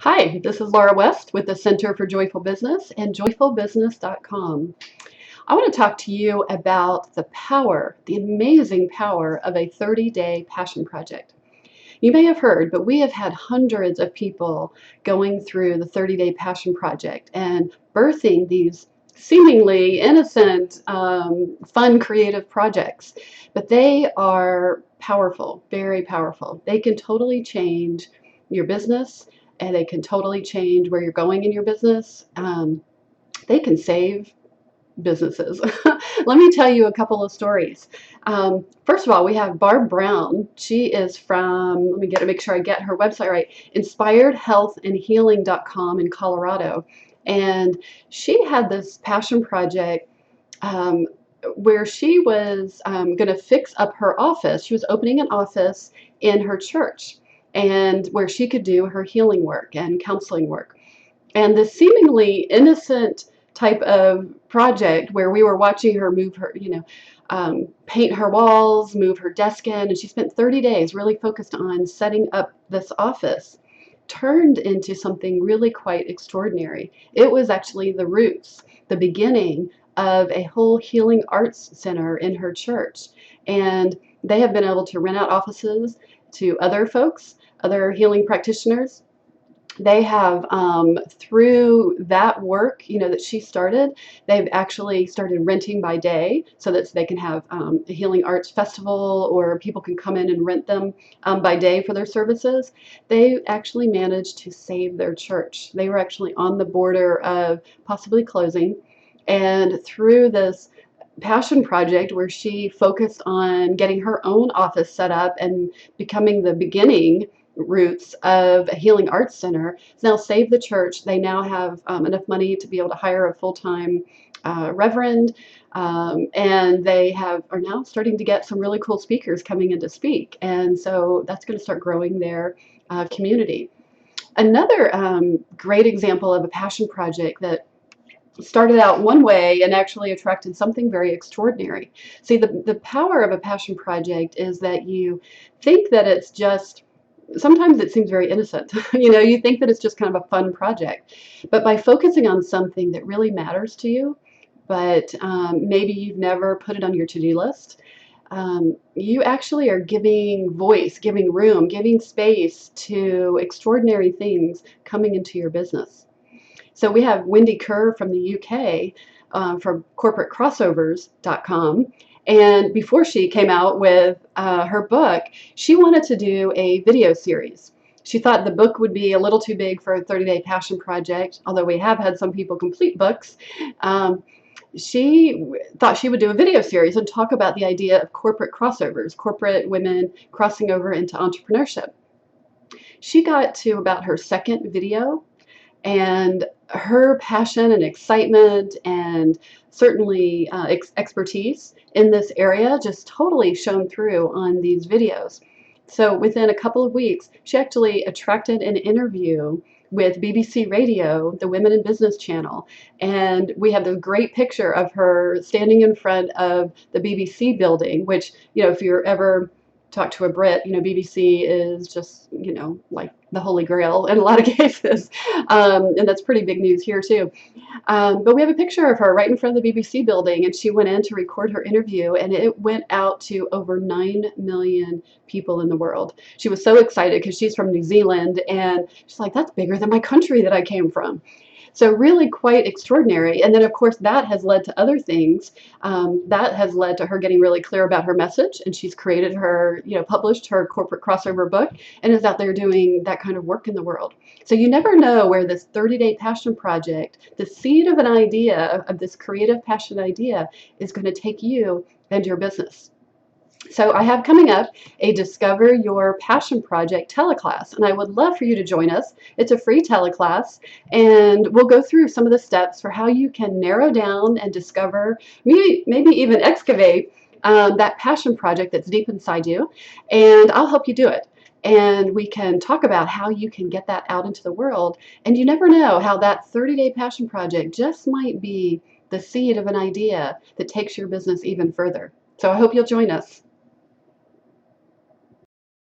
Hi, this is Laura West with the Center for Joyful Business and joyfulbusiness.com. I want to talk to you about the power, the amazing power of a 30-day passion project. You may have heard, but we have had hundreds of people going through the 30-day passion project and birthing these seemingly innocent, fun, creative projects. But they are powerful, very powerful. They can totally change your business, and they can totally change where you're going in your business. They can save businesses. Let me tell you a couple of stories. First of all, we have Barb Brown. She is from, let me make sure I get her website right, inspiredhealthandhealing.com in Colorado. And she had this passion project um, where she was going to fix up her office. She was opening an office in her church and where she could do her healing work and counseling work. And this seemingly innocent type of project where we were watching her move her, paint her walls, move her desk in, and she spent 30 days really focused on setting up this office, turned into something really quite extraordinary. It was actually the roots, the beginning of a whole healing arts center in her church. And they have been able to rent out offices to other folks, other healing practitioners. They have, through that work, that she started, they've actually started renting by day so that they can have a healing arts festival, or people can come in and rent them by day for their services. They actually managed to save their church. They were actually on the border of possibly closing. And through this passion project where she focused on getting her own office set up and becoming the beginning roots of a healing arts center, has now saved the church. They now have enough money to be able to hire a full-time reverend, and they are now starting to get some really cool speakers coming in to speak, and so that's going to start growing their community. Another great example of a passion project that started out one way and actually attracted something very extraordinary. See, the power of a passion project is that you think that it's just, sometimes it seems very innocent. You think that it's just kind of a fun project. But by focusing on something that really matters to you, but maybe you've never put it on your to-do list, you actually are giving voice, giving room, giving space to extraordinary things coming into your business. So we have Wendy Kerr from the UK, from corporatecrossovers.com. And before she came out with her book, she wanted to do a video series. She thought the book would be a little too big for a 30-day passion project, although we have had some people complete books. She thought she would do a video series and talk about the idea of corporate crossovers, corporate women crossing over into entrepreneurship. She got to about her second video, and her passion and excitement and certainly expertise in this area just totally shone through on these videos. So within a couple of weeks, she actually attracted an interview with BBC Radio, the Women in Business channel. And we have this great picture of her standing in front of the BBC building, which, if you're ever talk to a Brit, BBC is just, like the Holy Grail in a lot of cases. And that's pretty big news here too. But we have a picture of her right in front of the BBC building, and she went in to record her interview, and it went out to over 9 million people in the world. She was so excited because she's from New Zealand, and she's like, that's bigger than my country that I came from. So really quite extraordinary. And then, of course, that has led to other things. That has led to her getting really clear about her message, and she's created her, published her corporate crossover book, and is out there doing that kind of work in the world. So you never know where this 30-day passion project, the seed of an idea, of this creative passion idea, is going to take you and your business. So I have coming up a Discover Your Passion Project teleclass, and I would love for you to join us. It's a free teleclass, and we'll go through some of the steps for how you can narrow down and discover, maybe even excavate that passion project that's deep inside you, and I'll help you do it. And we can talk about how you can get that out into the world, and you never know how that 30-day passion project just might be the seed of an idea that takes your business even further. So I hope you'll join us.